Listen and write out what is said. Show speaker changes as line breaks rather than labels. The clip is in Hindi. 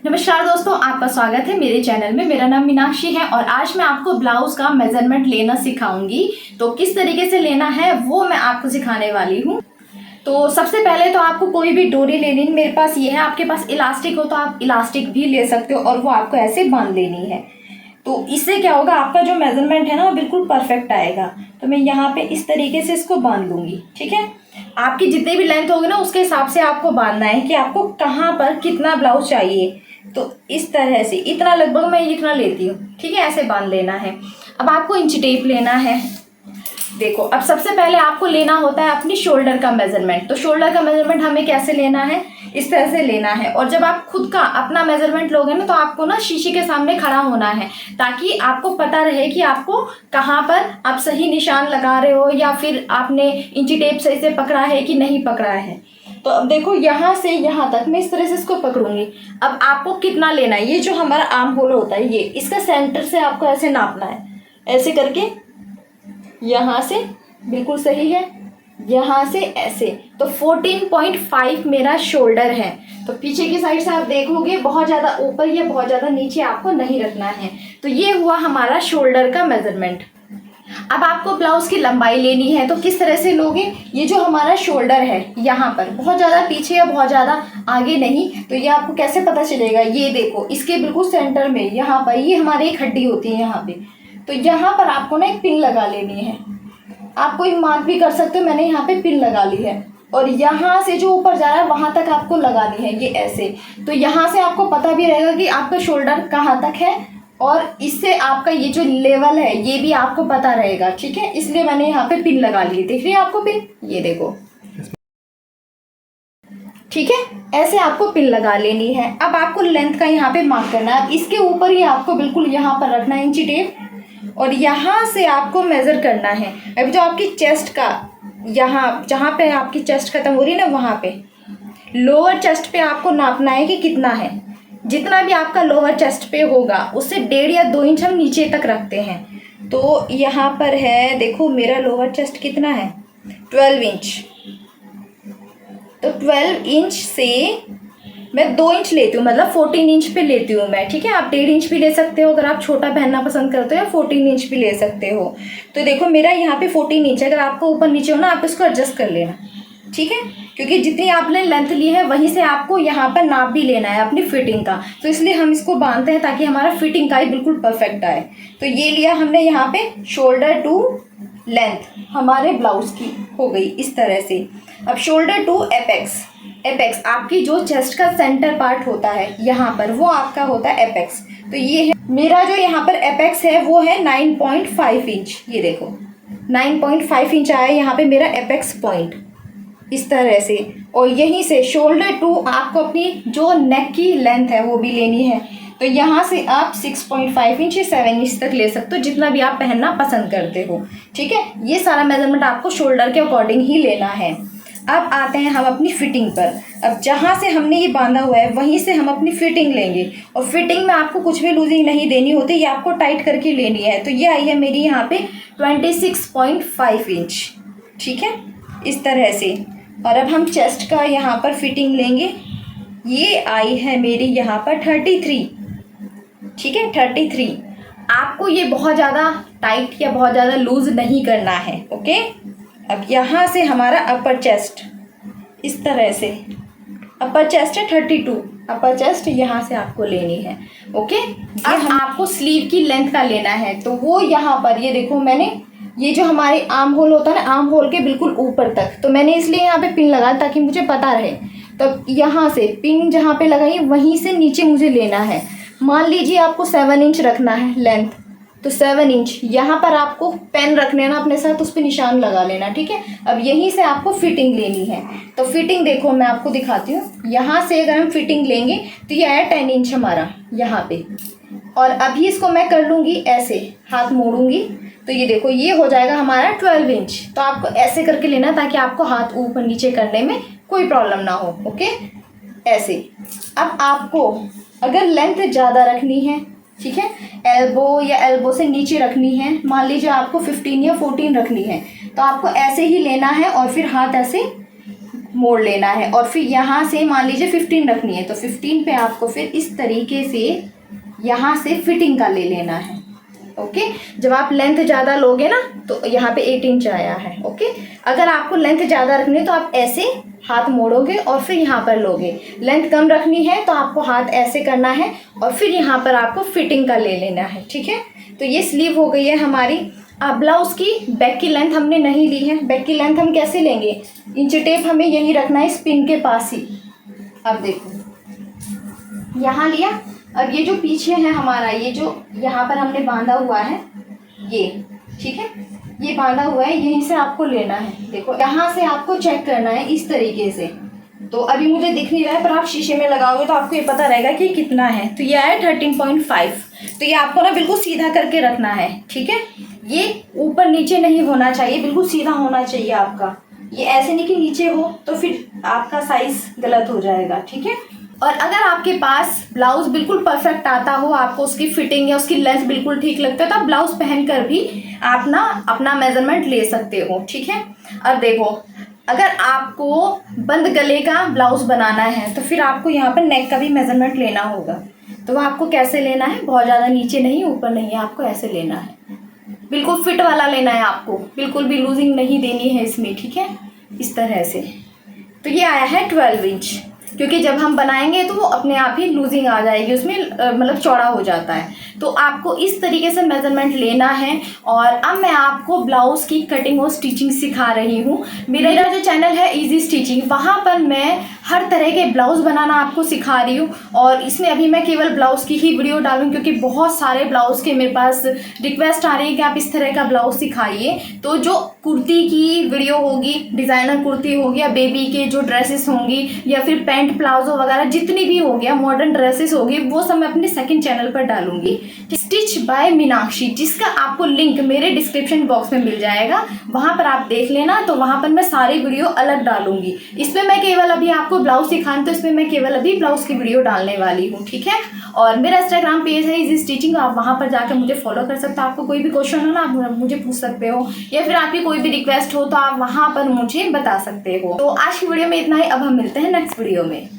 नमस्कार दोस्तों, आपका स्वागत है मेरे चैनल में। मेरा नाम मीनाक्षी है और आज मैं आपको ब्लाउज का मेजरमेंट लेना सिखाऊंगी। तो किस तरीके से लेना है वो मैं आपको सिखाने वाली हूँ। तो सबसे पहले तो आपको कोई भी डोरी लेनी, मेरे पास ये है। आपके पास इलास्टिक हो तो आप इलास्टिक भी ले सकते हो और वो आपको ऐसे बांध लेनी है। तो इससे क्या होगा, आपका जो मेजरमेंट है ना वो बिल्कुल परफेक्ट आएगा। तो मैं यहाँ पे इस तरीके से इसको बांध लूँगी। ठीक है, आपकी जितनी भी लेंथ होगी ना उसके हिसाब से आपको बांधना है कि आपको कहाँ पर कितना ब्लाउज चाहिए। तो इस तरह से इतना, लगभग मैं इतना लेती हूँ। ठीक है, ऐसे बांध लेना है। अब आपको इंच टेप लेना है। देखो, अब सबसे पहले आपको लेना होता है अपनी शोल्डर का मेजरमेंट। तो शोल्डर का मेजरमेंट हमें कैसे लेना है, इस तरह से लेना है। और जब आप खुद का अपना मेजरमेंट लोगे ना तो आपको ना शीशे के सामने खड़ा होना है, ताकि आपको पता रहे कि आपको कहाँ पर आप सही निशान लगा रहे हो या फिर आपने इंची टेप सही से पकड़ा है कि नहीं पकड़ा है। तो अब देखो, यहाँ से यहाँ तक मैं इस तरह से इसको पकड़ूंगी। अब आपको कितना लेना है, ये जो हमारा आर्म होल होता है ये, इसका सेंटर से आपको ऐसे नापना है, ऐसे करके यहाँ से बिल्कुल सही है, यहाँ से ऐसे। तो 14.5 मेरा शोल्डर है। तो पीछे की साइड से आप देखोगे बहुत ज़्यादा ऊपर या बहुत ज़्यादा नीचे आपको नहीं रखना है। तो ये हुआ हमारा शोल्डर का मेजरमेंट। अब आपको ब्लाउज की लंबाई लेनी है। तो किस तरह से लोगे, ये जो हमारा शोल्डर है यहाँ पर बहुत ज़्यादा पीछे या बहुत ज़्यादा आगे नहीं। तो ये आपको कैसे पता चलेगा, ये देखो इसके बिल्कुल सेंटर में यहाँ पर ये हमारी एक हड्डी होती है यहाँ पे। तो यहाँ पर आपको ना एक पिन लगा लेनी है। आप कोई मार्क भी कर सकते हो, मैंने यहाँ पे पिन लगा ली है। और यहाँ से जो ऊपर जा रहा है वहाँ तक आपको लगानी है, ये ऐसे। तो यहाँ से आपको पता भी रहेगा कि आपका शोल्डर कहाँ तक है और इससे आपका ये जो लेवल है ये भी आपको पता रहेगा। ठीक है, इसलिए मैंने यहाँ पे पिन लगा ली। दिख रही है आपको पिन, ये देखो। ठीक है, ऐसे आपको पिन लगा लेनी है। अब आपको लेंथ का यहाँ पे मार्क करना है। अब इसके ऊपर ही आपको बिल्कुल यहाँ पर रखना है इंची टेप और यहाँ से आपको मेज़र करना है। अब जो आपकी चेस्ट का यहाँ जहाँ पे आपकी चेस्ट खत्म हो रही है ना, वहाँ पे लोअर चेस्ट पे आपको नापना है कि कितना है। जितना भी आपका लोअर चेस्ट पे होगा उससे 1.5 या 2 इंच हम नीचे तक रखते हैं। तो यहाँ पर है, देखो मेरा लोअर चेस्ट कितना है, 12 इंच। तो 12 इंच से मैं 2 इंच लेती हूँ, मतलब 14 इंच पे लेती हूँ मैं। ठीक है, आप 1.5 इंच भी ले सकते हो अगर आप छोटा पहनना पसंद करते हो, या 14 इंच भी ले सकते हो। तो देखो मेरा यहाँ पे 14 इंच है। अगर आपको ऊपर नीचे हो ना आप इसको एडजस्ट कर लेना। ठीक है, क्योंकि जितनी आपने लेंथ ली है वहीं से आपको यहाँ पर नाप भी लेना है अपनी फिटिंग का। तो इसलिए हम इसको बांधते हैं ताकि हमारा फिटिंग का ही बिल्कुल परफेक्ट आए। तो ये लिया हमने यहाँ पे शोल्डर टू लेंथ हमारे ब्लाउज की हो गई इस तरह से। अब शोल्डर टू एपेक्स। एपेक्स आपकी जो चेस्ट का सेंटर पार्ट होता है यहाँ पर, वो आपका होता है एपेक्स। तो ये है मेरा जो यहाँ पर एपेक्स है वो है 9.5 इंच। ये देखो 9.5 इंच आया यहाँ पे मेरा एपेक्स पॉइंट, इस तरह से। और यहीं से शोल्डर टू आपको अपनी जो नेक की लेंथ है वो भी लेनी है। तो यहाँ से आप 6.5 इंच या 7 इंच तक ले सकते हो, जितना भी आप पहनना पसंद करते हो। ठीक है, ये सारा मेजरमेंट आपको शोल्डर के अकॉर्डिंग ही लेना है। अब आते हैं हम अपनी फिटिंग पर। अब जहाँ से हमने ये बांधा हुआ है वहीं से हम अपनी फिटिंग लेंगे। और फिटिंग में आपको कुछ भी लूजिंग नहीं देनी होती, ये आपको टाइट करके लेनी है। तो ये आई है मेरी यहाँ पे 26.5 इंच। ठीक है, इस तरह से। और अब हम चेस्ट का यहाँ पर फिटिंग लेंगे। ये आई है मेरी यहाँ पर 33। ठीक है, 33। आपको ये बहुत ज़्यादा टाइट या बहुत ज़्यादा लूज नहीं करना है। ओके, अब यहाँ से हमारा अपर चेस्ट इस तरह से, अपर चेस्ट है 32। अपर चेस्ट यहाँ से आपको लेनी है। ओके, अब आपको स्लीव की लेंथ का लेना है। तो वो यहाँ पर ये देखो, मैंने ये जो हमारे आर्म होल होता है ना, आर्म होल के बिल्कुल ऊपर तक, तो मैंने इसलिए यहाँ पे पिन लगाया ताकि मुझे पता रहे। तो यहाँ से पिन जहाँ पे लगाई वहीं से नीचे मुझे लेना है। मान लीजिए आपको 7 इंच रखना है लेंथ, तो 7 इंच यहाँ पर आपको पेन रखने ना अपने साथ, उस पर निशान लगा लेना। ठीक है, अब यहीं से आपको फिटिंग लेनी है। तो फिटिंग देखो मैं आपको दिखाती हूँ। यहाँ से अगर हम फिटिंग लेंगे तो ये आया 10 इंच हमारा यहाँ पे। और अभी इसको मैं कर लूँगी ऐसे, हाथ मोड़ूंगी तो ये देखो ये हो जाएगा हमारा 12 इंच। तो आपको ऐसे करके लेना ताकि आपको हाथ ऊपर नीचे करने में कोई प्रॉब्लम ना हो। ओके, ऐसे। अब आपको अगर लेंथ ज़्यादा रखनी है, ठीक है, एल्बो या एल्बो से नीचे रखनी है, मान लीजिए आपको 15 या 14 रखनी है, तो आपको ऐसे ही लेना है और फिर हाथ ऐसे मोड़ लेना है और फिर यहाँ से मान लीजिए 15 रखनी है तो 15 पे आपको फिर इस तरीके से यहाँ से फिटिंग का ले लेना है। ओके, जब आप लेंथ ज़्यादा लोगे ना तो यहाँ पे 8 इंच आया है। ओके, अगर आपको लेंथ ज़्यादा रखनी है तो आप ऐसे हाथ मोड़ोगे और फिर यहाँ पर लोगे। लेंथ कम रखनी है तो आपको हाथ ऐसे करना है और फिर यहाँ पर आपको फिटिंग का ले लेना है। ठीक है, तो ये स्लीव हो गई है हमारी। अब ब्लाउज़ की बैक की लेंथ हमने नहीं ली है। बैक की लेंथ हम कैसे लेंगे, इंची टेप हमें यही रखना है, स्पिन के पास ही। अब देखो यहाँ लिया, अब ये जो पीछे है हमारा, ये जो यहाँ पर हमने बांधा हुआ है ये, ठीक है, ये बांधा हुआ है, यहीं से आपको लेना है। देखो यहाँ से आपको चेक करना है इस तरीके से। तो अभी मुझे दिख नहीं रहा है पर आप शीशे में लगाओगे तो आपको ये पता रहेगा कि कितना है। तो ये आया 13.5। तो ये आपको ना बिल्कुल सीधा करके रखना है। ठीक है, ये ऊपर नीचे नहीं होना चाहिए, बिल्कुल सीधा होना चाहिए आपका। ये ऐसे नहीं कि नीचे हो तो फिर आपका साइज गलत हो जाएगा। ठीक है, और अगर आपके पास ब्लाउज बिल्कुल परफेक्ट आता हो, आपको उसकी फिटिंग या उसकी लेंथ बिल्कुल ठीक लगता है तो आप ब्लाउज पहनकर भी आप ना अपना मेजरमेंट ले सकते हो। ठीक है, अब देखो अगर आपको बंद गले का ब्लाउज बनाना है तो फिर आपको यहाँ पर नेक का भी मेजरमेंट लेना होगा। तो वो आपको कैसे लेना है, बहुत ज़्यादा नीचे नहीं ऊपर नहीं है, आपको ऐसे लेना है, बिल्कुल फिट वाला लेना है आपको, बिल्कुल भी लूजिंग नहीं देनी है इसमें। ठीक है, इस तरह से। तो ये आया है 12 इंच, क्योंकि जब हम बनाएंगे तो वो अपने आप ही लूजिंग आ जाएगी उसमें, मतलब चौड़ा हो जाता है। तो आपको इस तरीके से मेजरमेंट लेना है। और अब मैं आपको ब्लाउज की कटिंग और स्टिचिंग सिखा रही हूँ। मेरा जो चैनल है इजी स्टिचिंग, वहाँ पर मैं हर तरह के ब्लाउज बनाना आपको सिखा रही हूँ। और इसमें अभी मैं केवल ब्लाउज की ही वीडियो डालूँ क्योंकि बहुत सारे ब्लाउज के मेरे पास रिक्वेस्ट आ रही है कि आप इस तरह का ब्लाउज सिखाइए। तो जो कुर्ती की वीडियो होगी, डिज़ाइनर कुर्ती होगी या बेबी के जो ड्रेसेस होंगी या फिर पैंट प्लाजो वगैरह जितनी भी हो गया मॉडर्न ड्रेसेस होगी, वो सब मैं अपने सेकंड चैनल पर डालूंगी, स्टिच बाय मीनाक्षी, जिसका आपको लिंक मेरे डिस्क्रिप्शन बॉक्स में मिल जाएगा। वहां पर आप देख लेना। तो वहां पर मैं सारी वीडियो अलग डालूंगी। इसमें मैं केवल अभी आपको ब्लाउज सिखाऊं तो इसमें मैं केवल अभी ब्लाउज की वीडियो डालने वाली हूँ। ठीक है, और मेरा इंस्टाग्राम पेज है इजी स्टिचिंग, आप वहां पर जाकर मुझे फॉलो कर सकते हो। आपको कोई भी क्वेश्चन हो ना आप मुझे पूछ सकते हो, या फिर आपकी कोई भी रिक्वेस्ट हो तो आप वहां पर मुझे बता सकते हो। तो आज की वीडियो में इतना ही, अब हम मिलते हैं नेक्स्ट वीडियो में।